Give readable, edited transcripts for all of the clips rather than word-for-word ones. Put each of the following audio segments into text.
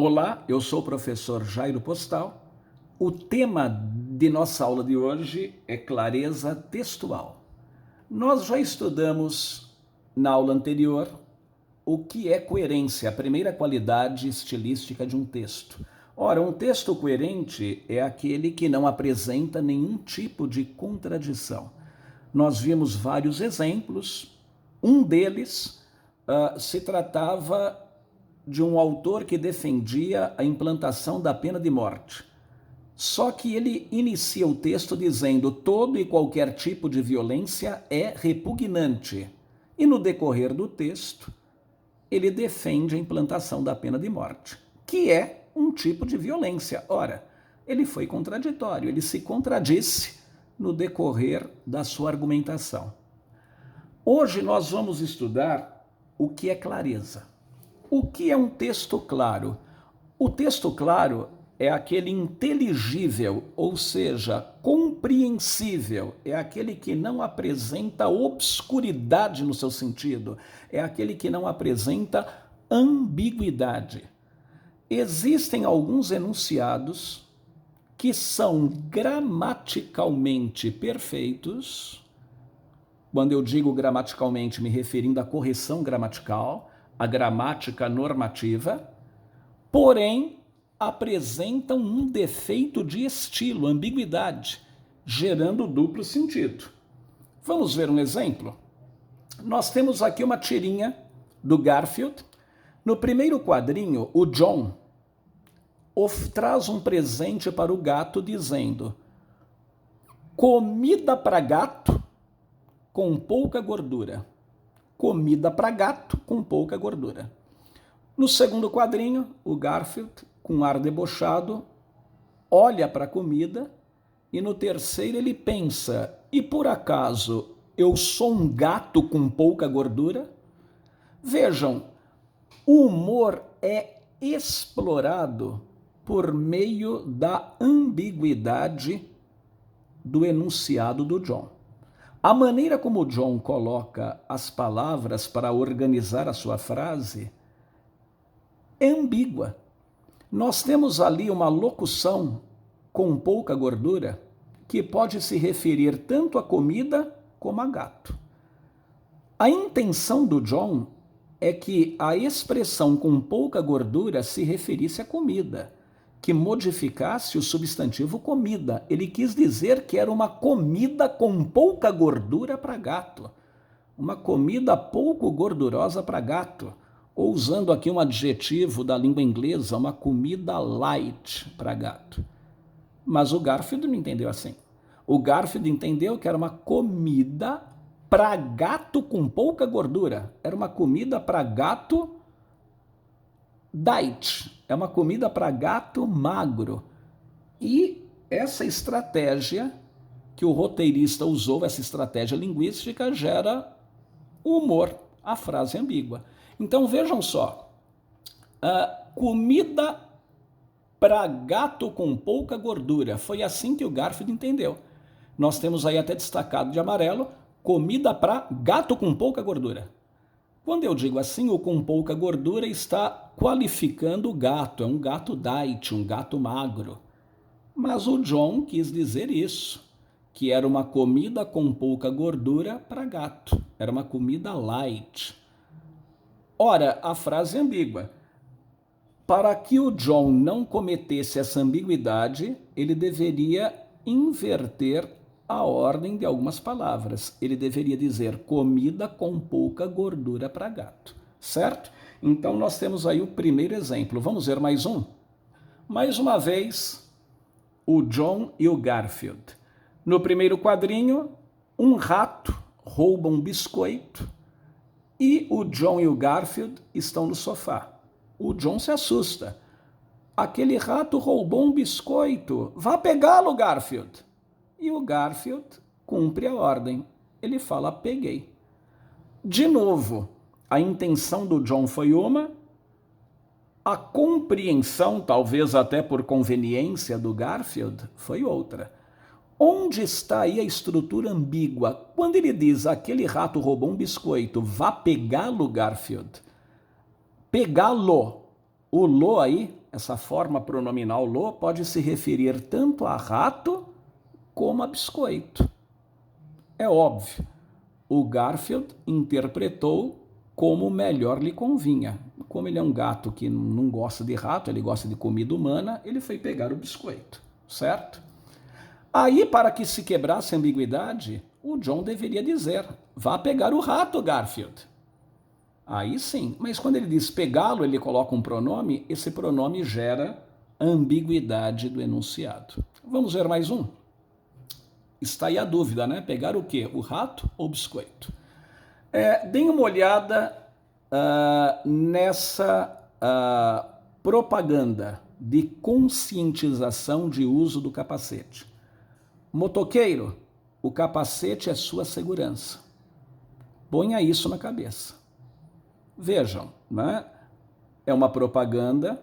Olá, eu sou o professor Jairo Postal. O tema de nossa aula de hoje é clareza textual. Nós já estudamos na aula anterior o que é coerência, a primeira qualidade estilística de um texto. Ora, um texto coerente é aquele que não apresenta nenhum tipo de contradição. Nós vimos vários exemplos, um deles se tratava de um autor que defendia a implantação da pena de morte. Só que ele inicia o texto dizendo: todo e qualquer tipo de violência é repugnante. E no decorrer do texto, ele defende a implantação da pena de morte, que é um tipo de violência. Ora, ele foi contraditório, ele se contradisse no decorrer da sua argumentação. Hoje nós vamos estudar o que é clareza. O que é um texto claro? O texto claro é aquele inteligível, ou seja, compreensível, é aquele que não apresenta obscuridade no seu sentido, é aquele que não apresenta ambiguidade. Existem alguns enunciados que são gramaticalmente perfeitos. Quando eu digo gramaticalmente, me referindo à correção gramatical, a gramática normativa, porém apresentam um defeito de estilo, ambiguidade, gerando duplo sentido. Vamos ver um exemplo? Nós temos aqui uma tirinha do Garfield. No primeiro quadrinho, o John traz um presente para o gato dizendo: comida para gato com pouca gordura. Comida para gato com pouca gordura. No segundo quadrinho, o Garfield, com ar debochado, olha para a comida e no terceiro ele pensa: e por acaso eu sou um gato com pouca gordura? Vejam, o humor é explorado por meio da ambiguidade do enunciado do John. A maneira como o John coloca as palavras para organizar a sua frase é ambígua. Nós temos ali uma locução com pouca gordura que pode se referir tanto a comida como a gato. A intenção do John é que a expressão com pouca gordura se referisse à comida, que modificasse o substantivo comida. Ele quis dizer que era uma comida com pouca gordura para gato, uma comida pouco gordurosa para gato, ou usando aqui um adjetivo da língua inglesa, uma comida light para gato. Mas o Garfield não entendeu assim. O Garfield entendeu que era uma comida para gato com pouca gordura. Era uma comida para gato diet. É uma comida para gato magro. E essa estratégia que o roteirista usou, essa estratégia linguística, gera o humor, a frase ambígua. Então vejam só, comida para gato com pouca gordura. Foi assim que o Garfield entendeu. Nós temos aí até destacado de amarelo, comida para gato com pouca gordura. Quando eu digo assim, o com pouca gordura está qualificando o gato, é um gato diet, um gato magro. Mas o John quis dizer isso, que era uma comida com pouca gordura para gato, era uma comida light. Ora, a frase é ambígua. Para que o John não cometesse essa ambiguidade, ele deveria inverter a ordem de algumas palavras. Ele deveria dizer comida com pouca gordura para gato, certo? Então nós temos aí o primeiro exemplo. Vamos ver mais um? Mais uma vez, o John e o Garfield. No primeiro quadrinho, um rato rouba um biscoito e o John e o Garfield estão no sofá. O John se assusta. Aquele rato roubou um biscoito. Vá pegá-lo, Garfield. E o Garfield cumpre a ordem. Ele fala: peguei. De novo, a intenção do John foi uma, a compreensão, talvez até por conveniência do Garfield, foi outra. Onde está aí a estrutura ambígua? Quando ele diz aquele rato roubou um biscoito, vá pegá-lo, Garfield. Pegá-lo O lo aí, essa forma pronominal lo, pode se referir tanto a rato como a biscoito. É óbvio, o Garfield interpretou como melhor lhe convinha. Como ele é um gato que não gosta de rato, ele gosta de comida humana, ele foi pegar o biscoito, certo? Aí, para que se quebrasse a ambiguidade, o John deveria dizer: vá pegar o rato, Garfield. Aí sim, mas quando ele diz pegá-lo, ele coloca um pronome, esse pronome gera ambiguidade do enunciado. Vamos ver mais um? Está aí a dúvida, né? Pegar o quê? O rato ou o biscoito? Deem uma olhada nessa propaganda de conscientização de uso do capacete. Motoqueiro, o capacete é sua segurança. Ponha isso na cabeça. Vejam, né? É uma propaganda,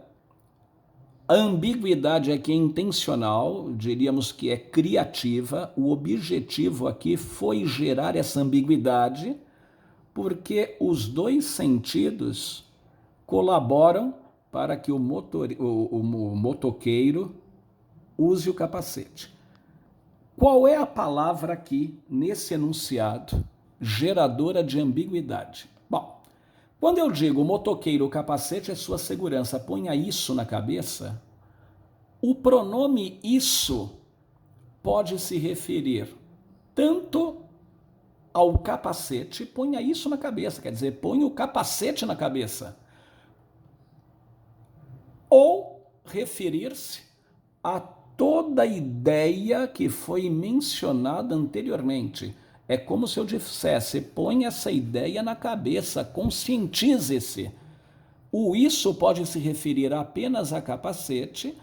a ambiguidade aqui é intencional, diríamos que é criativa, o objetivo aqui foi gerar essa ambiguidade, porque os dois sentidos colaboram para que o motoqueiro use o capacete. Qual é a palavra aqui, nesse enunciado, geradora de ambiguidade? Bom, quando eu digo motoqueiro, o capacete é sua segurança, ponha isso na cabeça, o pronome isso pode se referir tanto ao capacete, ponha isso na cabeça, quer dizer, ponha o capacete na cabeça, ou referir-se a toda a ideia que foi mencionada anteriormente. É como se eu dissesse, põe essa ideia na cabeça, conscientize-se. O isso pode se referir apenas a capacete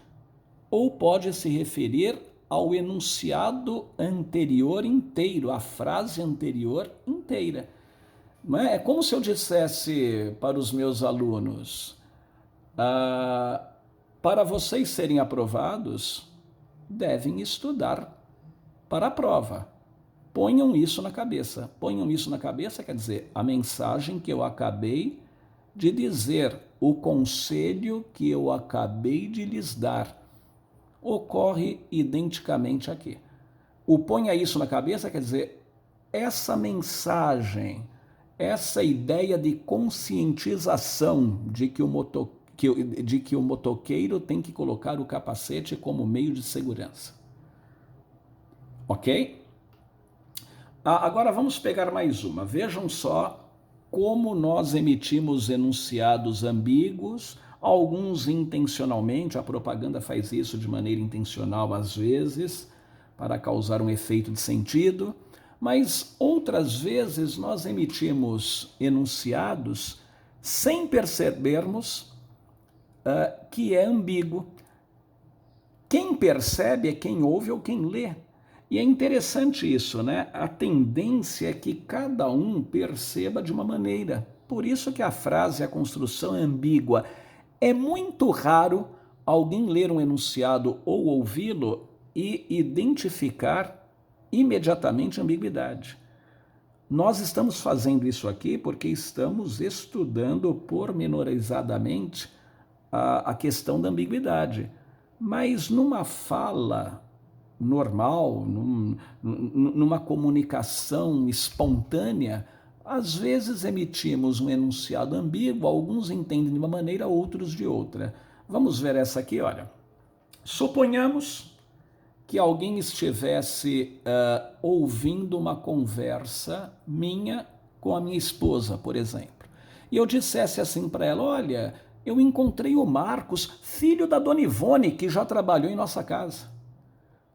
ou pode se referir ao enunciado anterior inteiro, à frase anterior inteira. Não é? É como se eu dissesse para os meus alunos, para vocês serem aprovados, devem estudar para a prova. Ponham isso na cabeça. Ponham isso na cabeça quer dizer, a mensagem que eu acabei de dizer, o conselho que eu acabei de lhes dar, ocorre identicamente aqui. O ponha isso na cabeça quer dizer, essa mensagem, essa ideia de conscientização de que o motoqueiro tem que colocar o capacete como meio de segurança. Ok? Agora vamos pegar mais uma. Vejam só como nós emitimos enunciados ambíguos, alguns intencionalmente, a propaganda faz isso de maneira intencional às vezes, para causar um efeito de sentido, mas outras vezes nós emitimos enunciados sem percebermos que é ambíguo. Quem percebe é quem ouve ou quem lê. E é interessante isso, né? A tendência é que cada um perceba de uma maneira. Por isso que a frase, a construção é ambígua. É muito raro alguém ler um enunciado ou ouvi-lo e identificar imediatamente a ambiguidade. Nós estamos fazendo isso aqui porque estamos estudando pormenorizadamente a questão da ambiguidade. Mas numa fala normal, numa comunicação espontânea, às vezes emitimos um enunciado ambíguo, alguns entendem de uma maneira, outros de outra. Vamos ver essa aqui, olha. Suponhamos que alguém estivesse ouvindo uma conversa minha com a minha esposa, por exemplo, e eu dissesse assim para ela, olha, eu encontrei o Marcos, filho da dona Ivone, que já trabalhou em nossa casa.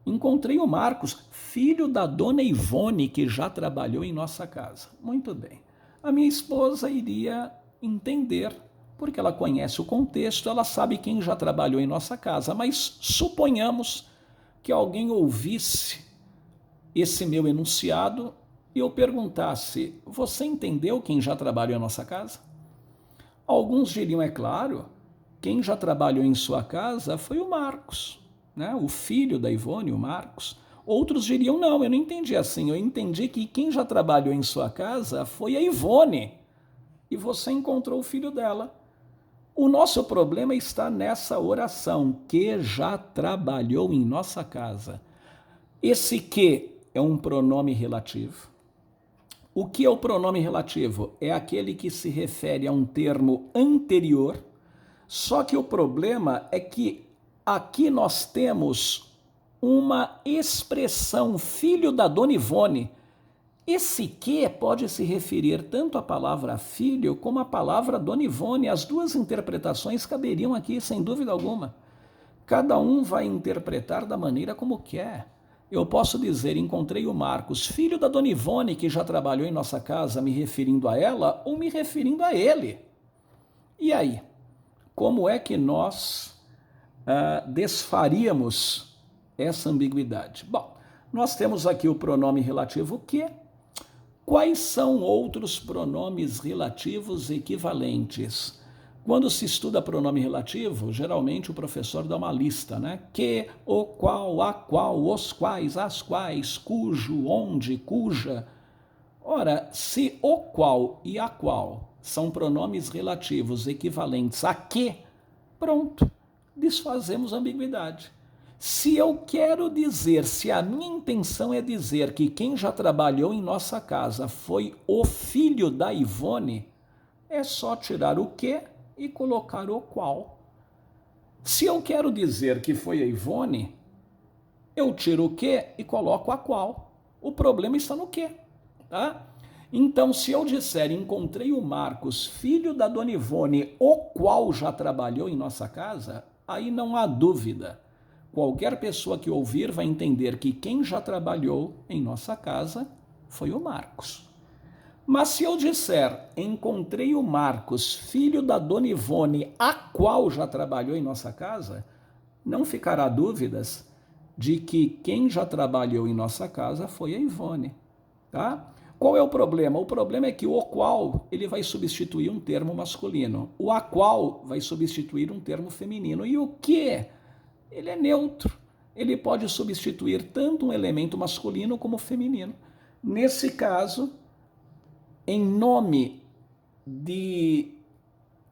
Encontrei o Marcos, filho da dona Ivone, que já trabalhou em nossa casa. Muito bem. A minha esposa iria entender, porque ela conhece o contexto, ela sabe quem já trabalhou em nossa casa, mas suponhamos que alguém ouvisse esse meu enunciado e eu perguntasse, você entendeu quem já trabalhou em nossa casa? Alguns diriam, é claro, quem já trabalhou em sua casa foi o Marcos. Né? O filho da Ivone, o Marcos. Outros diriam, não, eu não entendi assim, eu entendi que quem já trabalhou em sua casa foi a Ivone, e você encontrou o filho dela. O nosso problema está nessa oração, que já trabalhou em nossa casa. Esse que é um pronome relativo. O que é o pronome relativo? É aquele que se refere a um termo anterior, só que o problema é que aqui nós temos uma expressão, filho da Dona Ivone. Esse que pode se referir tanto à palavra filho como à palavra Dona Ivone. As duas interpretações caberiam aqui, sem dúvida alguma. Cada um vai interpretar da maneira como quer. Eu posso dizer, encontrei o Marcos, filho da Dona Ivone, que já trabalhou em nossa casa, me referindo a ela ou me referindo a ele. E aí? Como é que nós desfaríamos essa ambiguidade? Bom, nós temos aqui o pronome relativo que. Quais são outros pronomes relativos equivalentes? Quando se estuda pronome relativo, geralmente o professor dá uma lista, né? Que, o qual, a qual, os quais, as quais, cujo, onde, cuja. Ora, se o qual e a qual são pronomes relativos equivalentes a que, pronto, desfazemos a ambiguidade. Se eu quero dizer, se a minha intenção é dizer que quem já trabalhou em nossa casa foi o filho da Ivone, é só tirar o que e colocar o qual. Se eu quero dizer que foi a Ivone, eu tiro o que e coloco a qual. O problema está no que, tá? Então, se eu disser, encontrei o Marcos, filho da Dona Ivone, o qual já trabalhou em nossa casa, aí não há dúvida. Qualquer pessoa que ouvir vai entender que quem já trabalhou em nossa casa foi o Marcos. Mas se eu disser, encontrei o Marcos, filho da Dona Ivone, a qual já trabalhou em nossa casa, não ficará dúvidas de que quem já trabalhou em nossa casa foi a Ivone, tá? Qual é o problema? O problema é que o qual ele vai substituir um termo masculino, o a qual vai substituir um termo feminino, e o que? Ele é neutro. Ele pode substituir tanto um elemento masculino como feminino. Nesse caso, em nome de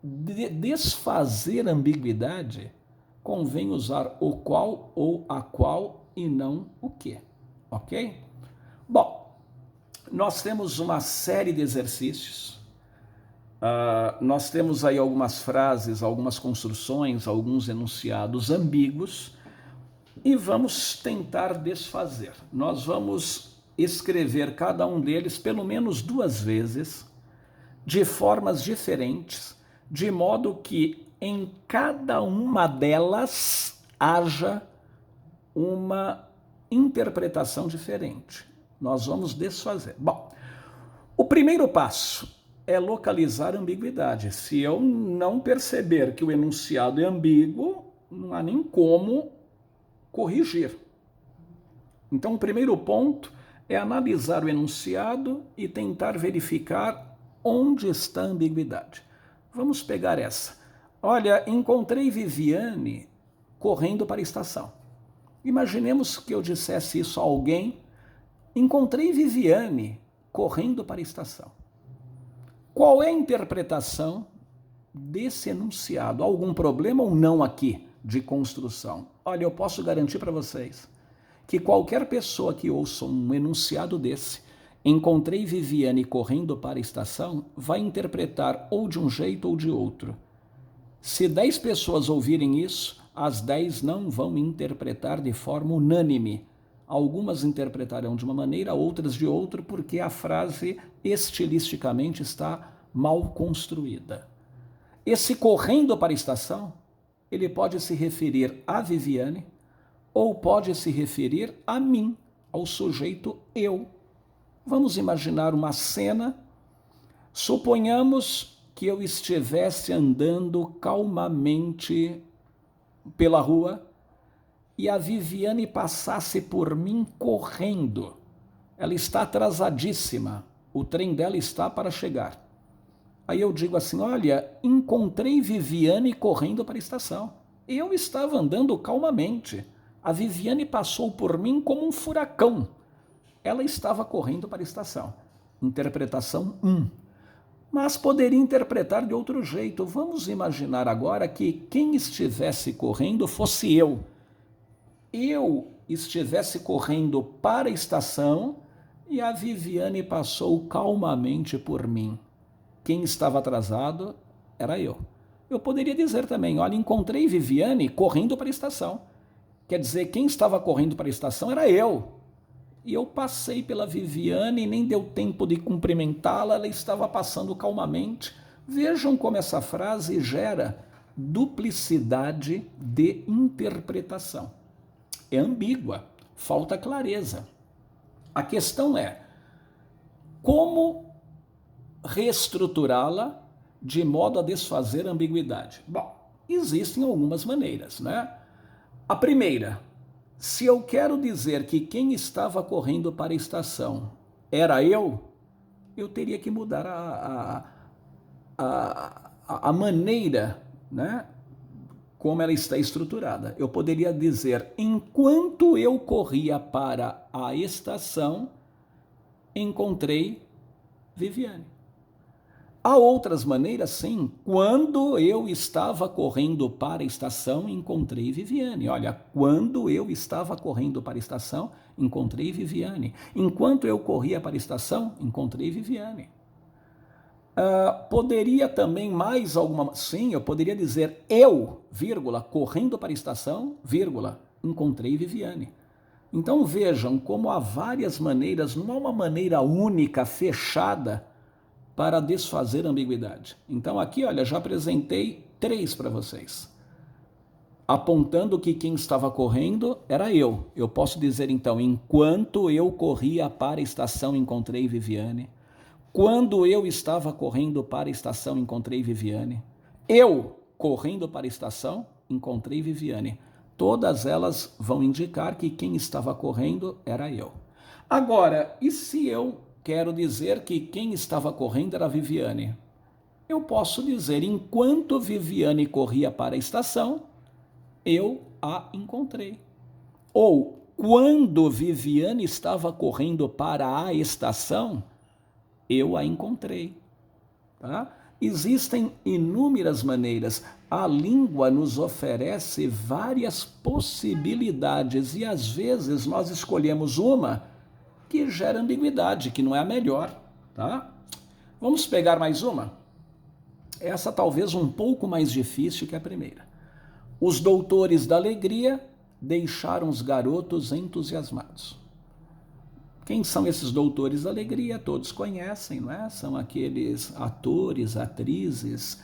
desfazer a ambiguidade, convém usar o qual ou a qual e não o que. Ok? Bom, nós temos uma série de exercícios. Nós temos aí algumas frases, algumas construções, alguns enunciados ambíguos e vamos tentar desfazer. Nós vamos escrever cada um deles pelo menos 2 vezes, de formas diferentes, de modo que em cada uma delas haja uma interpretação diferente. Nós vamos desfazer. Bom, o primeiro passo é localizar a ambiguidade. Se eu não perceber que o enunciado é ambíguo, não há nem como corrigir. Então, o primeiro ponto é analisar o enunciado e tentar verificar onde está a ambiguidade. Vamos pegar essa. Olha, encontrei Viviane correndo para a estação. Imaginemos que eu dissesse isso a alguém. Encontrei Viviane correndo para a estação. Qual é a interpretação desse enunciado? Algum problema ou não aqui de construção? Olha, eu posso garantir para vocês que qualquer pessoa que ouça um enunciado desse, encontrei Viviane correndo para a estação, vai interpretar ou de um jeito ou de outro. Se 10 pessoas ouvirem isso, as 10 não vão interpretar de forma unânime. Algumas interpretarão de uma maneira, outras de outra, porque a frase estilisticamente está mal construída. Esse correndo para a estação, ele pode se referir a Viviane ou pode se referir a mim, ao sujeito eu. Vamos imaginar uma cena. Suponhamos que eu estivesse andando calmamente pela rua e a Viviane passasse por mim correndo. Ela está atrasadíssima, o trem dela está para chegar. Aí eu digo assim, olha, encontrei Viviane correndo para a estação. Eu estava andando calmamente. A Viviane passou por mim como um furacão. Ela estava correndo para a estação. Interpretação 1. Mas poderia interpretar de outro jeito. Vamos imaginar agora que quem estivesse correndo fosse eu. Eu estivesse correndo para a estação e a Viviane passou calmamente por mim. Quem estava atrasado era eu. Eu poderia dizer também, olha, encontrei Viviane correndo para a estação. Quer dizer, quem estava correndo para a estação era eu. E eu passei pela Viviane e nem deu tempo de cumprimentá-la, ela estava passando calmamente. Vejam como essa frase gera duplicidade de interpretação. É ambígua, falta clareza. A questão é como reestruturá-la de modo a desfazer a ambiguidade. Bom, existem algumas maneiras, né? A primeira, se eu quero dizer que quem estava correndo para a estação era eu teria que mudar a maneira, né, como ela está estruturada. Eu poderia dizer, enquanto eu corria para a estação, encontrei Viviane. Há outras maneiras, sim. Quando eu estava correndo para a estação, encontrei Viviane. Olha, quando eu estava correndo para a estação, encontrei Viviane. Enquanto eu corria para a estação, encontrei Viviane. Poderia também mais alguma... Sim, eu poderia dizer eu, vírgula, correndo para a estação, vírgula, encontrei Viviane. Então vejam como há várias maneiras, não há uma maneira única, fechada, para desfazer a ambiguidade. Então aqui, olha, já apresentei 3 para vocês. Apontando que quem estava correndo era eu. Eu posso dizer então, enquanto eu corria para a estação, encontrei Viviane. Quando eu estava correndo para a estação, encontrei Viviane. Eu, correndo para a estação, encontrei Viviane. Todas elas vão indicar que quem estava correndo era eu. Agora, e se eu quero dizer que quem estava correndo era Viviane? Eu posso dizer, enquanto Viviane corria para a estação, eu a encontrei. Ou, quando Viviane estava correndo para a estação, eu a encontrei. Tá? Existem inúmeras maneiras. A língua nos oferece várias possibilidades e às vezes nós escolhemos uma que gera ambiguidade, que não é a melhor. Tá? Vamos pegar mais uma? Essa talvez um pouco mais difícil que a primeira. Os doutores da alegria deixaram os garotos entusiasmados. Quem são esses doutores da alegria? Todos conhecem, não é? São aqueles atores, atrizes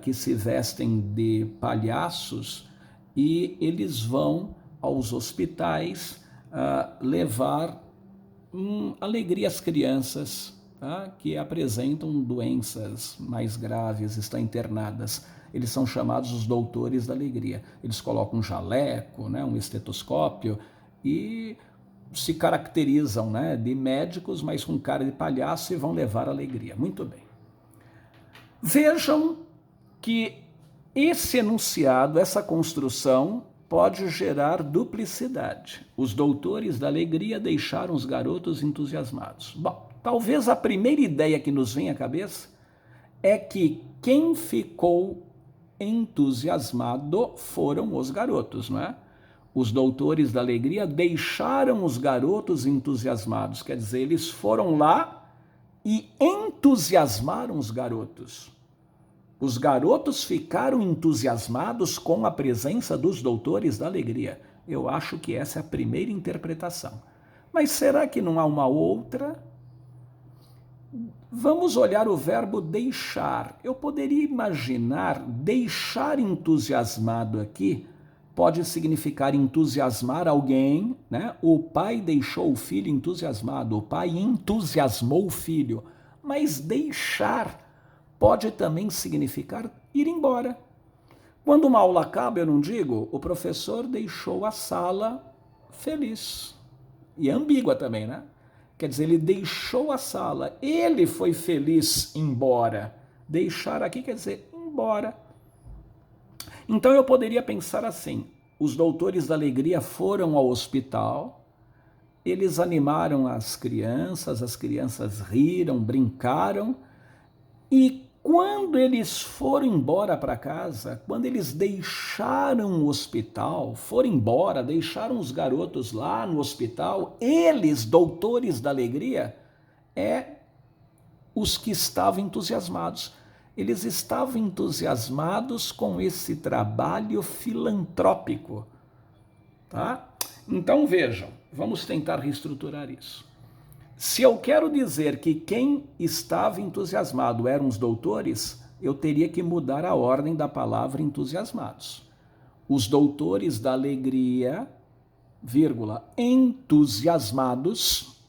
que se vestem de palhaços e eles vão aos hospitais levar alegria às crianças, tá? Que apresentam doenças mais graves, estão internadas. Eles são chamados os doutores da alegria. Eles colocam um jaleco, né, um estetoscópio e se caracterizam, né, de médicos, mas com cara de palhaço e vão levar alegria. Muito bem. Vejam que esse enunciado, essa construção, pode gerar duplicidade. Os doutores da alegria deixaram os garotos entusiasmados. Bom, talvez a primeira ideia que nos vem à cabeça é que quem ficou entusiasmado foram os garotos, não é? Os doutores da alegria deixaram os garotos entusiasmados, quer dizer, eles foram lá e entusiasmaram os garotos. Os garotos ficaram entusiasmados com a presença dos doutores da alegria. Eu acho que essa é a primeira interpretação. Mas será que não há uma outra? Vamos olhar o verbo deixar. Eu poderia imaginar deixar entusiasmado aqui pode significar entusiasmar alguém, né? O pai deixou o filho entusiasmado, o pai entusiasmou o filho. Mas deixar pode também significar ir embora. Quando uma aula acaba, eu não digo, o professor deixou a sala feliz. E é ambígua também, né? Quer dizer, ele deixou a sala, ele foi feliz embora. Deixar aqui quer dizer embora. Então eu poderia pensar assim, os doutores da alegria foram ao hospital, eles animaram as crianças riram, brincaram, E quando eles foram embora para casa, quando eles deixaram o hospital, foram embora, deixaram os garotos lá no hospital, eles, doutores da alegria, os que estavam entusiasmados. Eles estavam entusiasmados com esse trabalho filantrópico, tá? Então vejam, vamos tentar reestruturar isso. Se eu quero dizer que quem estava entusiasmado eram os doutores, eu teria que mudar a ordem da palavra entusiasmados. Os doutores da alegria, vírgula, entusiasmados,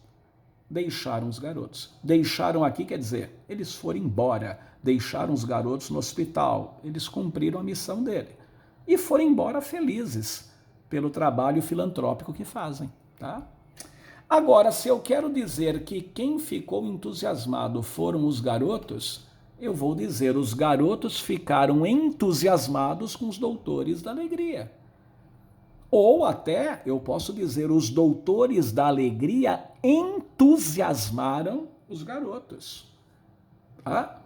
deixaram os garotos. Deixaram aqui quer dizer, eles foram embora, deixaram os garotos no hospital, eles cumpriram a missão dele. E foram embora felizes pelo trabalho filantrópico que fazem, tá? Agora, se eu quero dizer que quem ficou entusiasmado foram os garotos, eu vou dizer os garotos ficaram entusiasmados com os doutores da alegria. Ou até, eu posso dizer, os doutores da alegria entusiasmaram os garotos. Tá?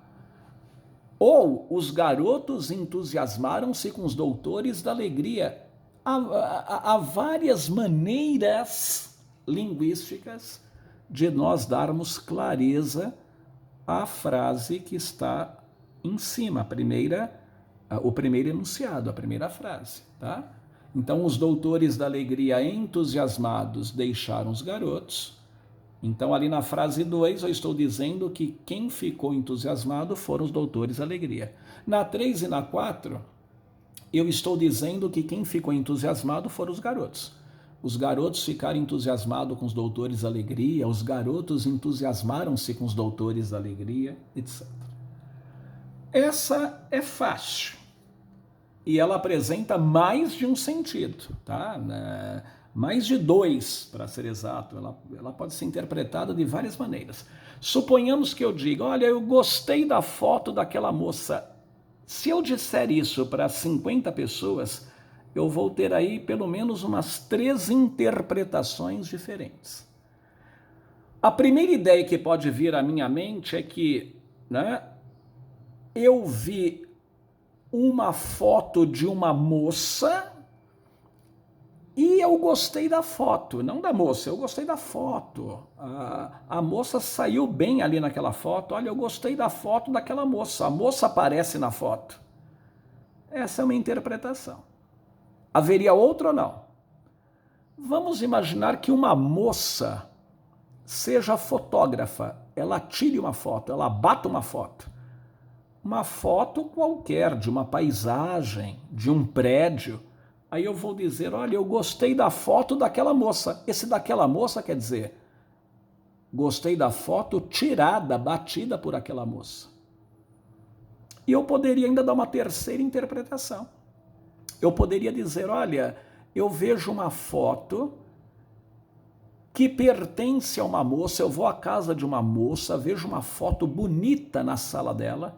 Ou os garotos entusiasmaram-se com os doutores da alegria. Há várias maneiras linguísticas de nós darmos clareza à frase que está em cima, o primeiro enunciado, a primeira frase, tá? Então, os doutores da alegria entusiasmados deixaram os garotos. Então, ali na frase 2, eu estou dizendo que quem ficou entusiasmado foram os doutores da alegria. Na 3 e na 4, eu estou dizendo que quem ficou entusiasmado foram os garotos. Os garotos ficaram entusiasmados com os doutores da alegria, os garotos entusiasmaram-se com os doutores da alegria, etc. Essa é fácil. E ela apresenta mais de um sentido, tá? Mais de 2, para ser exato. Ela pode ser interpretada de várias maneiras. Suponhamos que eu diga, olha, eu gostei da foto daquela moça. Se eu disser isso para 50 pessoas, eu vou ter aí pelo menos umas 3 interpretações diferentes. A primeira ideia que pode vir à minha mente é que, né, eu vi uma foto de uma moça e eu gostei da foto, não da moça, eu gostei da foto. A moça saiu bem ali naquela foto, olha, eu gostei da foto daquela moça, a moça aparece na foto. Essa é uma interpretação. Haveria outra ou não? Vamos imaginar que uma moça seja fotógrafa, ela tire uma foto, ela bata uma foto qualquer, de uma paisagem, de um prédio. Aí eu vou dizer, olha, eu gostei da foto daquela moça. Esse daquela moça quer dizer, gostei da foto tirada, batida por aquela moça. E eu poderia ainda dar uma terceira interpretação. Eu poderia dizer, olha, eu vejo uma foto que pertence a uma moça, eu vou à casa de uma moça, vejo uma foto bonita na sala dela,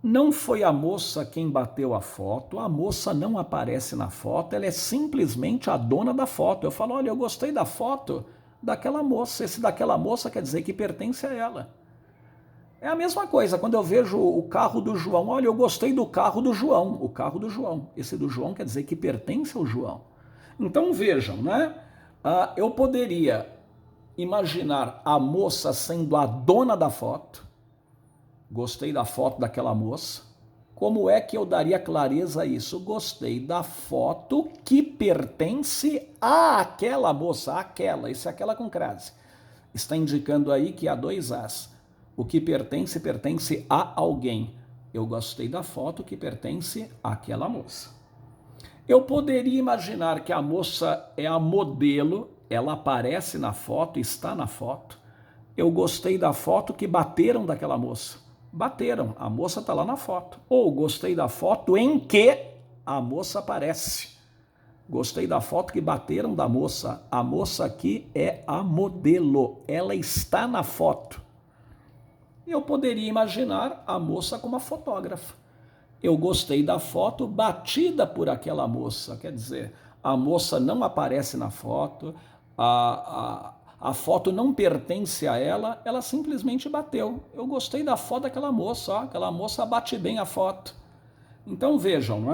não foi a moça quem bateu a foto, a moça não aparece na foto, ela é simplesmente a dona da foto. Eu falo, olha, eu gostei da foto daquela moça, esse daquela moça quer dizer que pertence a ela. É a mesma coisa, quando eu vejo o carro do João, olha, eu gostei do carro do João, o carro do João. Esse do João quer dizer que pertence ao João. Então vejam, né? Eu poderia imaginar a moça sendo a dona da foto, gostei da foto daquela moça. Como é que eu daria clareza a isso? Gostei da foto que pertence àquela moça, àquela, isso é aquela com crase. Está indicando aí que há 2 As. O que pertence, pertence a alguém. Eu gostei da foto que pertence àquela moça. Eu poderia imaginar que a moça é a modelo, ela aparece na foto, está na foto. Eu gostei da foto que bateram daquela moça. Bateram, a moça está lá na foto. Ou gostei da foto em que a moça aparece. Gostei da foto que bateram da moça. A moça aqui é a modelo, ela está na foto. Eu poderia imaginar a moça como a fotógrafa. Eu gostei da foto batida por aquela moça, quer dizer, a moça não aparece na foto, a foto não pertence a ela, ela simplesmente bateu. Eu gostei da foto daquela moça, ó, aquela moça bate bem a foto. Então vejam,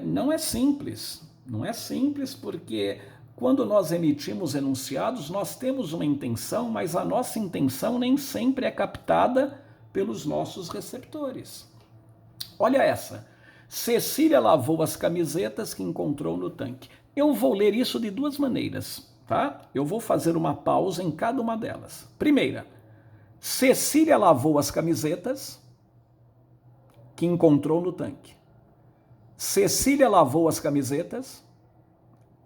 não é simples, não é simples porque quando nós emitimos enunciados, nós temos uma intenção, mas a nossa intenção nem sempre é captada pelos nossos receptores. Olha essa. Cecília lavou as camisetas que encontrou no tanque. Eu vou ler isso de duas maneiras, tá? Eu vou fazer uma pausa em cada uma delas. Primeira, Cecília lavou as camisetas que encontrou no tanque. Cecília lavou as camisetas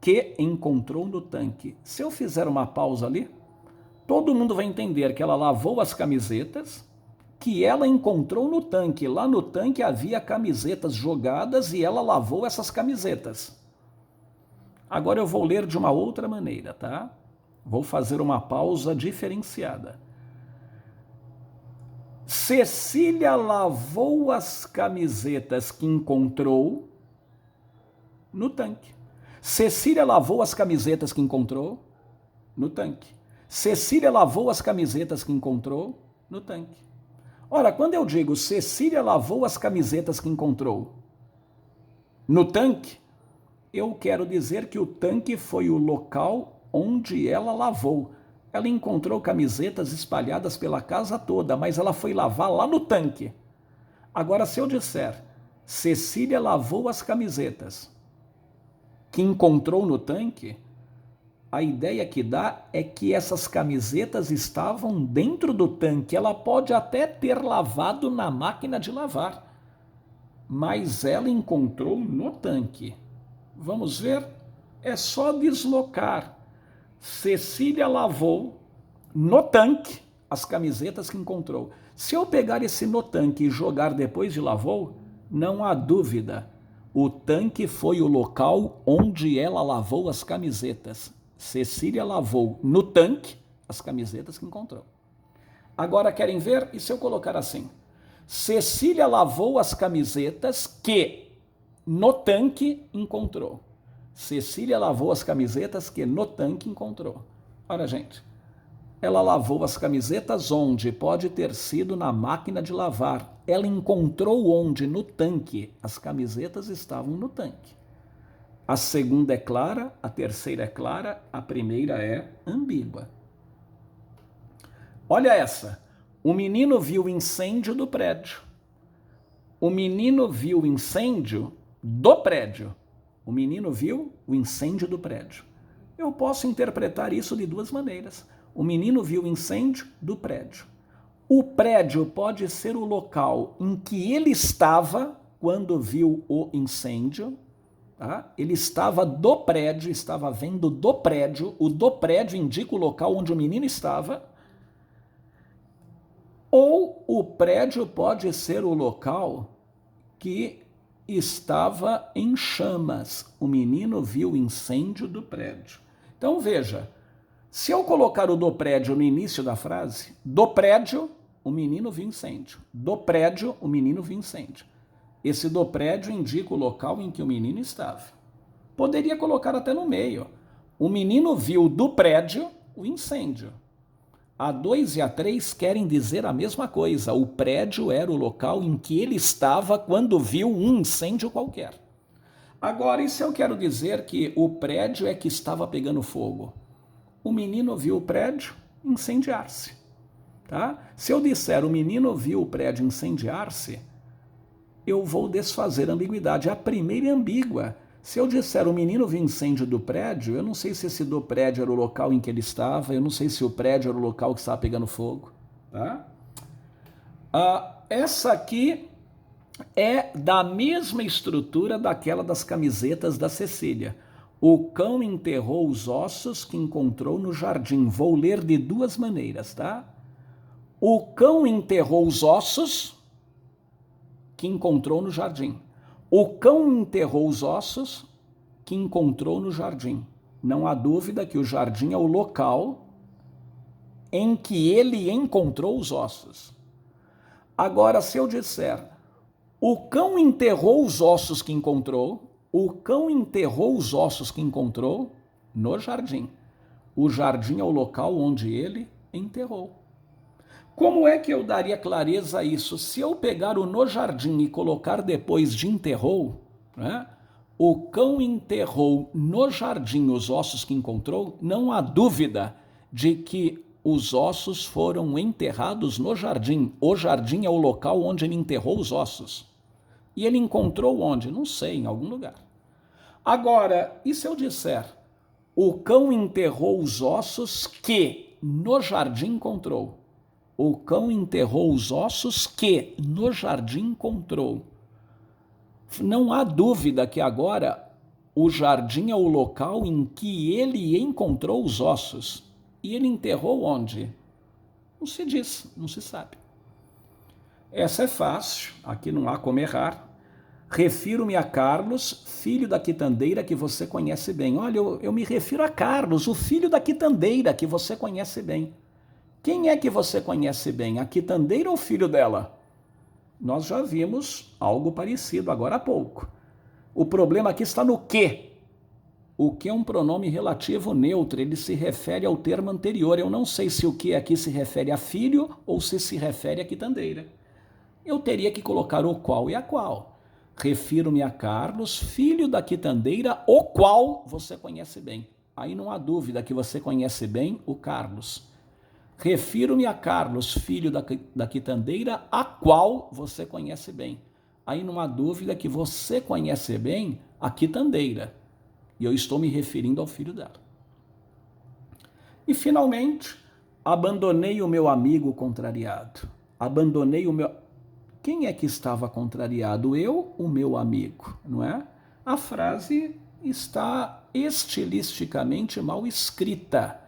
que encontrou no tanque. Se eu fizer uma pausa ali, todo mundo vai entender que ela lavou as camisetas que ela encontrou no tanque. Lá no tanque havia camisetas jogadas e ela lavou essas camisetas. Agora eu vou ler de uma outra maneira, tá? Vou fazer uma pausa diferenciada. Cecília lavou as camisetas que encontrou no tanque. Cecília lavou as camisetas que encontrou no tanque. Cecília lavou as camisetas que encontrou no tanque. Ora, quando eu digo Cecília lavou as camisetas que encontrou no tanque, eu quero dizer que o tanque foi o local onde ela lavou. Ela encontrou camisetas espalhadas pela casa toda, mas ela foi lavar lá no tanque. Agora, se eu disser Cecília lavou as camisetas que encontrou no tanque, a ideia que dá é que essas camisetas estavam dentro do tanque. Ela pode até ter lavado na máquina de lavar, mas ela encontrou no tanque. Vamos ver? É só deslocar. Cecília lavou no tanque as camisetas que encontrou. Se eu pegar esse no tanque e jogar depois de lavou, não há dúvida. O tanque foi o local onde ela lavou as camisetas. Cecília lavou no tanque as camisetas que encontrou. Agora querem ver? E se eu colocar assim? Cecília lavou as camisetas que no tanque encontrou. Cecília lavou as camisetas que no tanque encontrou. Olha, gente, ela lavou as camisetas onde? Pode ter sido na máquina de lavar. Ela encontrou onde? No tanque. As camisetas estavam no tanque. A segunda é clara, a terceira é clara, a primeira é ambígua. Olha essa. O menino viu o incêndio do prédio. O menino viu o incêndio do prédio. O menino viu o incêndio do prédio. Eu posso interpretar isso de duas maneiras. O menino viu o incêndio do prédio. O prédio pode ser o local em que ele estava quando viu o incêndio. Tá? Ele estava do prédio, estava vendo do prédio. O do prédio indica o local onde o menino estava. Ou o prédio pode ser o local que estava em chamas. O menino viu o incêndio do prédio. Então veja, se eu colocar o do prédio no início da frase, do prédio, o menino viu incêndio. Do prédio, o menino viu incêndio. Esse do prédio indica o local em que o menino estava. Poderia colocar até no meio. O menino viu do prédio o incêndio. A 2 e a 3 querem dizer a mesma coisa. O prédio era o local em que ele estava quando viu um incêndio qualquer. Agora, e se eu quero dizer que o prédio é que estava pegando fogo? O menino viu o prédio incendiar-se. Tá? Se eu disser o menino viu o prédio incendiar-se, eu vou desfazer a ambiguidade. A primeira é ambígua. Se eu disser o menino viu incêndio do prédio, eu não sei se esse do prédio era o local em que ele estava, eu não sei se o prédio era o local que estava pegando fogo. Tá? Essa aqui é da mesma estrutura daquela das camisetas da Cecília. O cão enterrou os ossos que encontrou no jardim. Vou ler de duas maneiras, tá? O cão enterrou os ossos que encontrou no jardim. O cão enterrou os ossos que encontrou no jardim. Não há dúvida que o jardim é o local em que ele encontrou os ossos. Agora, se eu disser, o cão enterrou os ossos que encontrou, o cão enterrou os ossos que encontrou no jardim. O jardim é o local onde ele enterrou. Como é que eu daria clareza a isso? Se eu pegar o no jardim e colocar depois de enterrou, né? O cão enterrou no jardim os ossos que encontrou, não há dúvida de que os ossos foram enterrados no jardim. O jardim é o local onde ele enterrou os ossos. E ele encontrou onde? Não sei, em algum lugar. Agora, e se eu disser, o cão enterrou os ossos que no jardim encontrou? O cão enterrou os ossos que no jardim encontrou. Não há dúvida que agora o jardim é o local em que ele encontrou os ossos. E ele enterrou onde? Não se diz, não se sabe. Essa é fácil, aqui não há como errar. Refiro-me a Carlos, filho da quitandeira que você conhece bem. Olha, eu me refiro a Carlos, o filho da quitandeira que você conhece bem. Quem é que você conhece bem, a quitandeira ou o filho dela? Nós já vimos algo parecido agora há pouco. O problema aqui está no que. O que é um pronome relativo neutro, ele se refere ao termo anterior. Eu não sei se o que aqui se refere a filho ou se refere a quitandeira. Eu teria que colocar o qual e a qual. Refiro-me a Carlos, filho da quitandeira, o qual você conhece bem. Aí não há dúvida que você conhece bem o Carlos. Refiro-me a Carlos, filho da quitandeira, a qual você conhece bem. Aí não há dúvida que você conhece bem a quitandeira. E eu estou me referindo ao filho dela. E, finalmente, abandonei o meu amigo contrariado. Abandonei o meu... Quem é que estava contrariado? Eu, o meu amigo, não é? A frase está estilisticamente mal escrita.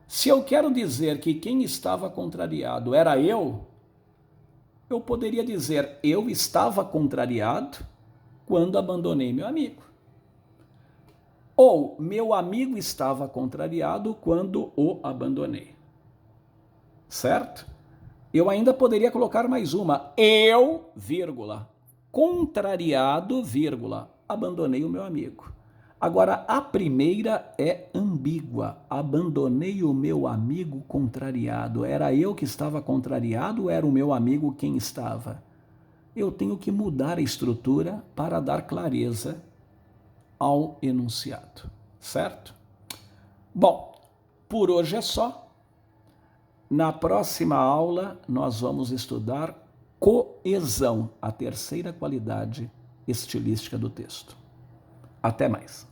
Se eu quero dizer que quem estava contrariado era eu poderia dizer eu estava contrariado quando abandonei meu amigo. Ou meu amigo estava contrariado quando o abandonei. Certo? Eu ainda poderia colocar mais uma. Eu, vírgula, contrariado, vírgula, abandonei o meu amigo. Agora, a primeira é ambígua. Abandonei o meu amigo contrariado. Era eu que estava contrariado ou era o meu amigo quem estava? Eu tenho que mudar a estrutura para dar clareza ao enunciado, certo? Bom, por hoje é só. Na próxima aula, nós vamos estudar coesão, a terceira qualidade estilística do texto. Até mais.